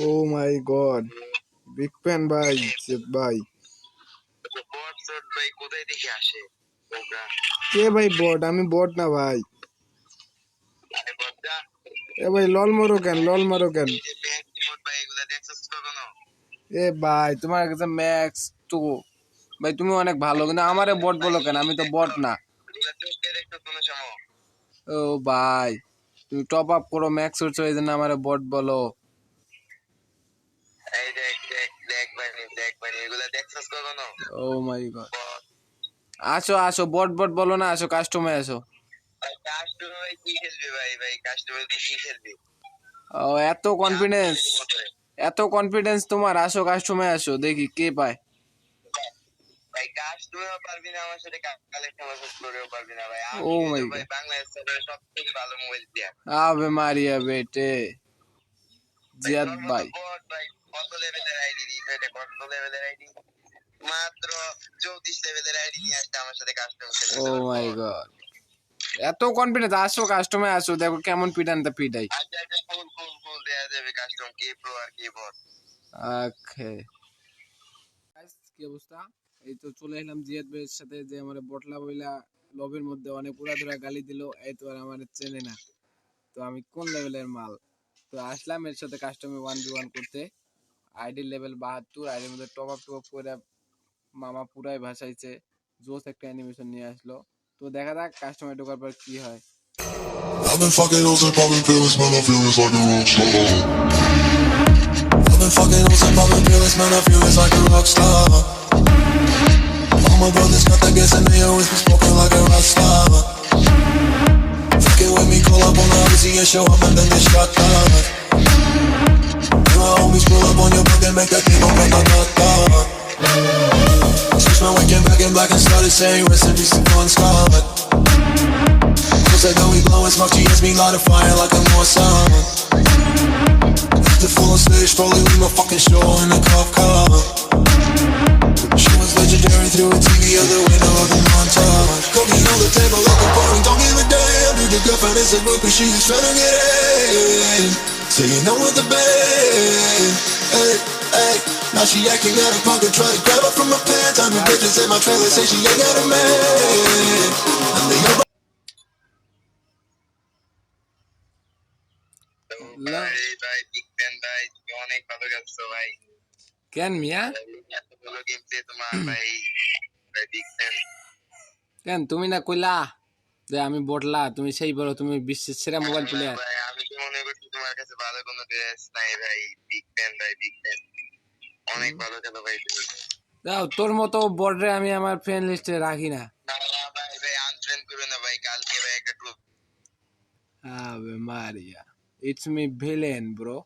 ও মাই god, big fan ভাই, জিৎ ভাই। বট thought ভাই কোথায় থেকে আসে ওরা? কে ভাই বট? আমি বট না ভাই। আরে বটটা এ ভাই লল মারো কেন, লল মারো কেন? এই যে ম্যাক্স ভাই এগুলা দেখছস কখনো? এ ভাই তোমার কাছে ম্যাক্স টু, ভাই তুমি অনেক ভালো, কিন্তু আমারে বট বলো কেন? আমি তো বট না। এগুলা চোখে দেখছো কোনো সময়? ও ভাই, তুমি টপ আপ করো, ম্যাক্স উঠছো, এই জন্য আমারে বট বলো। এই দেখ দেখ দেখ ভাই এগুলা দেখছস কখনো? ও মাই গড, আসো আসো, বট বট বলো না, আসো কাস্টমে আসো। ভাই কাস্টমার কি খেলবি ভাই? ভাই কাস্টমার দিয়ে কি খেলবি? ও এত কনফিডেন্স, এত কনফিডেন্স তোমার? আসো কাস্টমে আসো, দেখি কে পায়। ভাই কাস্টমারও পারবি না আমার সাথে কালেকশন করেও পারবি না ভাই। ও আমি মাই হইলো ভাই গড, বাংলাদেশের সব থেকে ভালো মোবাইল প্লেয়ার। আবে মারিয়া বেটে, ভাই জিয়াদ তোর মতো ভাই। বট ভাই কত লেভেলের আইডি দিস? এটা কত লেভেলের আইডি? মাত্র 34 লেভেলের আইডি নিয়ে আসছে আমার সাথে কাস্টমার ও খেলতে মাই বট। গড, এত কনফিডেন্স? আসো কাস্টমে আসো, দেখো কেমন পিটানটা পিটাই। আচ্ছা আচ্ছা ফুল দেয়া যাবে কাস্টম কে প্রো আর কে বট। ওকে গাইস, কি অবস্থা? এই তো চলে এলাম জিয়াদ ভাইয়ের সাথে, যে আমার বটলা বইলা লবের মধ্যে অনেক উড়াধুরা গালি দিল, এই তো আর আমার চেনে না, তো আমি কোন লেভেলের মাল। তো আসলাম এর সাথে কাস্টমে 1v1 করতে। আইডি লেভেল 72, আইডির মধ্যে টপ আপ করে মামা পুরাই ভাসাইছে, জোস একটা অ্যানিমেশন নিয়ে আসলো। তো দেখা যাক কাস্টমার ঢোকার পর কি হয়। I've been fucking hoes and popping pills, man, I feel it's like a rock star. I've been fucking hoes and popping pills, man, I feel it's like a rock star. All my brothers got that gas and they always been smoking like a rock star. Fucking with me, call up on the Uzi and show up and then they shot down. And my homies pull up on your block and make that thing go grata-ta. Switch my weekend back in black and started saying recipes to Bon Scott. Said that we blowin' smoke, she hits me light a fire like a North Sun. The full on stage, probably leave my fucking show in a cop car. She was legendary through a TV out the window of the montage. Cooking on the table like a party, don't give a damn. Dude, your girlfriend is a group and she's tryna get in. Saying no with the band, hey, hey. Now she acting out of pocket, try to grab her from my pants. I'm in bitches in my trailer, say she ain't got a man. And they all ভাই ভাই big fan ভাই, তুমি অনেক ভালো খেলছো ভাই। কেন মিয়া? এত ভালো গেম প্লে তোমার ভাই, ভাই বিগ ফ্যান। কেন তুমি না কইলা যে আমি বটলা? তুমি সেই বলো তুমি বিশ্বের সেরা মোবাইল প্লেয়ার। ভাই আমি তো মনে করছি তোমার কাছে ভালো কোনো ড্রেস নাই ভাই। বিগ ফ্যান ভাই, বিগ ফ্যান, অনেক ভালো খেলো ভাই তুমি। দাও, তোর মতো বটরে আমি আমার ফ্রেন্ড লিস্টে রাখি না। না না ভাই ভাই আনফ্রেন্ড করো না ভাই, কালকে ভাই একটা ক্লু। আবে মারিয়া, ইটস মি ভিলেন ব্রো।